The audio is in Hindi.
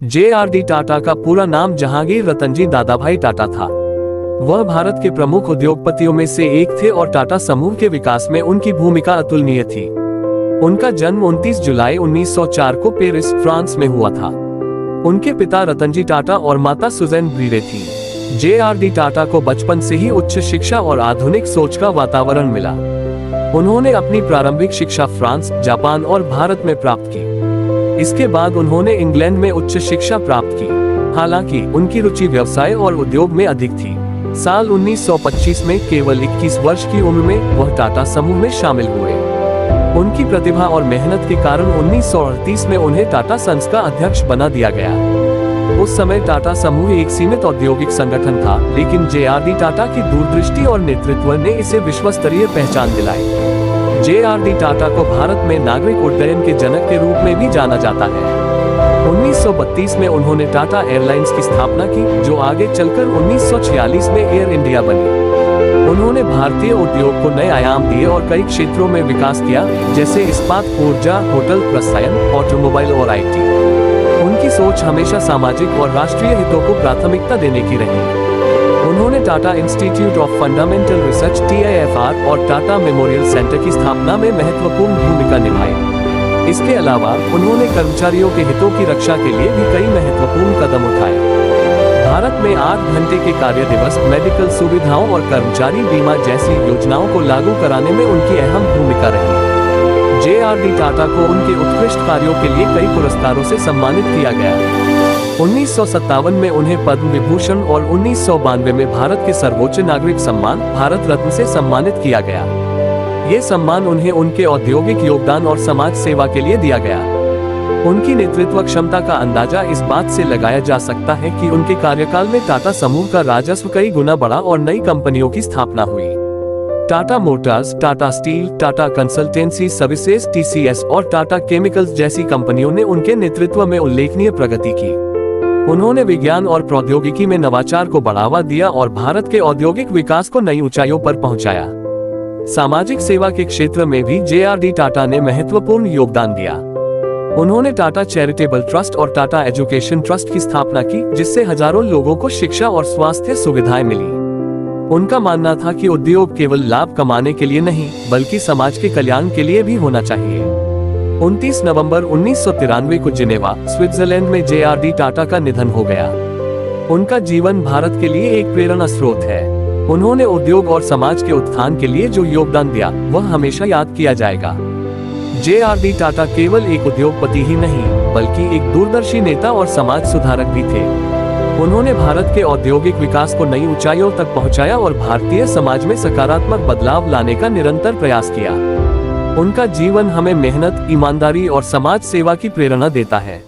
जे.आर.डी. टाटा का पूरा नाम जहांगीर रतनजी दादाभाई टाटा था। वह भारत के प्रमुख उद्योगपतियों में से एक थे और टाटा समूह के विकास में उनकी भूमिका अतुलनीय थी। उनका जन्म 29 जुलाई 1904 को पेरिस, फ्रांस में हुआ था। उनके पिता रतनजी टाटा और माता सुजैन ब्रीरे थी। जे.आर.डी. टाटा को बचपन से ही उच्च शिक्षा और आधुनिक सोच का वातावरण मिला। उन्होंने अपनी प्रारंभिक शिक्षा फ्रांस, जापान और भारत में प्राप्त की। इसके बाद उन्होंने इंग्लैंड में उच्च शिक्षा प्राप्त की। हालांकि उनकी रुचि व्यवसाय और उद्योग में अधिक थी। साल 1925 में केवल 21 वर्ष की उम्र में वह टाटा समूह में शामिल हुए। उनकी प्रतिभा और मेहनत के कारण 1938 में उन्हें टाटा सन्स का अध्यक्ष बना दिया गया। उस समय टाटा समूह एक सीमित औद्योगिक संगठन था, लेकिन जे.आर.डी. टाटा की दूरदृष्टि और नेतृत्व ने इसे विश्वस्तरीय पहचान दिलाई। जे.आर.डी. टाटा को भारत में नागरिक उड्डयन के जनक के रूप में भी जाना जाता है। 1932 में उन्होंने टाटा एयरलाइंस की स्थापना की, जो आगे चलकर 1946 में एयर इंडिया बनी। उन्होंने भारतीय उद्योग को नए आयाम दिए और कई क्षेत्रों में विकास किया, जैसे इस्पात, ऊर्जा, होटल, रसायन, ऑटोमोबाइल और IT। उनकी सोच हमेशा सामाजिक और राष्ट्रीय हितों को प्राथमिकता देने की रही। उन्होंने Tata institute of fundamental research (TIFR) और टाटा मेमोरियल सेंटर की स्थापना में महत्वपूर्ण भूमिका निभाई। इसके अलावा उन्होंने कर्मचारियों के हितों की रक्षा के लिए भी कई महत्वपूर्ण कदम उठाए। भारत में 8 घंटे के कार्य दिवस, मेडिकल सुविधाओं और कर्मचारी बीमा जैसी योजनाओं को लागू कराने में उनकी अहम भूमिका रही। जे.आर.डी. टाटा को उनके उत्कृष्ट कार्यों के लिए कई पुरस्कारों से सम्मानित किया गया। 1957 में उन्हें पद्म विभूषण और 1992 में भारत के सर्वोच्च नागरिक सम्मान भारत रत्न से सम्मानित किया गया। ये सम्मान उन्हें उनके औद्योगिक योगदान और समाज सेवा के लिए दिया गया। उनकी नेतृत्व क्षमता का अंदाजा इस बात से लगाया जा सकता है कि उनके कार्यकाल में टाटा समूह का राजस्व कई गुना बढ़ा और नई कंपनियों की स्थापना हुई। Tata Motors, Tata steel, Tata consultancy services (TCS) और टाटा केमिकल्स जैसी कंपनियों ने उनके नेतृत्व में उल्लेखनीय प्रगति की। उन्होंने विज्ञान और प्रौद्योगिकी में नवाचार को बढ़ावा दिया और भारत के औद्योगिक विकास को नई ऊंचाइयों पर पहुंचाया। सामाजिक सेवा के क्षेत्र में भी जे.आर.डी. टाटा ने महत्वपूर्ण योगदान दिया। उन्होंने टाटा चैरिटेबल ट्रस्ट और टाटा एजुकेशन ट्रस्ट की स्थापना की, जिससे हजारों लोगों को शिक्षा और स्वास्थ्य सुविधाएं मिली। उनका मानना था कि उद्योग केवल लाभ कमाने के लिए नहीं, बल्कि समाज के कल्याण के लिए भी होना चाहिए। 29 नवंबर 1993 को जिनेवा, स्विट्जरलैंड में जे.आर.डी. टाटा का निधन हो गया। उनका जीवन भारत के लिए एक प्रेरणा स्रोत है। उन्होंने उद्योग और समाज के उत्थान के लिए जो योगदान दिया, वह हमेशा याद किया जाएगा। जे.आर.डी. टाटा केवल एक उद्योगपति ही नहीं, बल्कि एक दूरदर्शी नेता और समाज सुधारक भी थे। उन्होंने भारत के औद्योगिक विकास को नई ऊंचाइयों तक पहुंचाया और भारतीय समाज में सकारात्मक बदलाव लाने का निरंतर प्रयास किया। उनका जीवन हमें मेहनत, ईमानदारी और समाज सेवा की प्रेरणा देता है।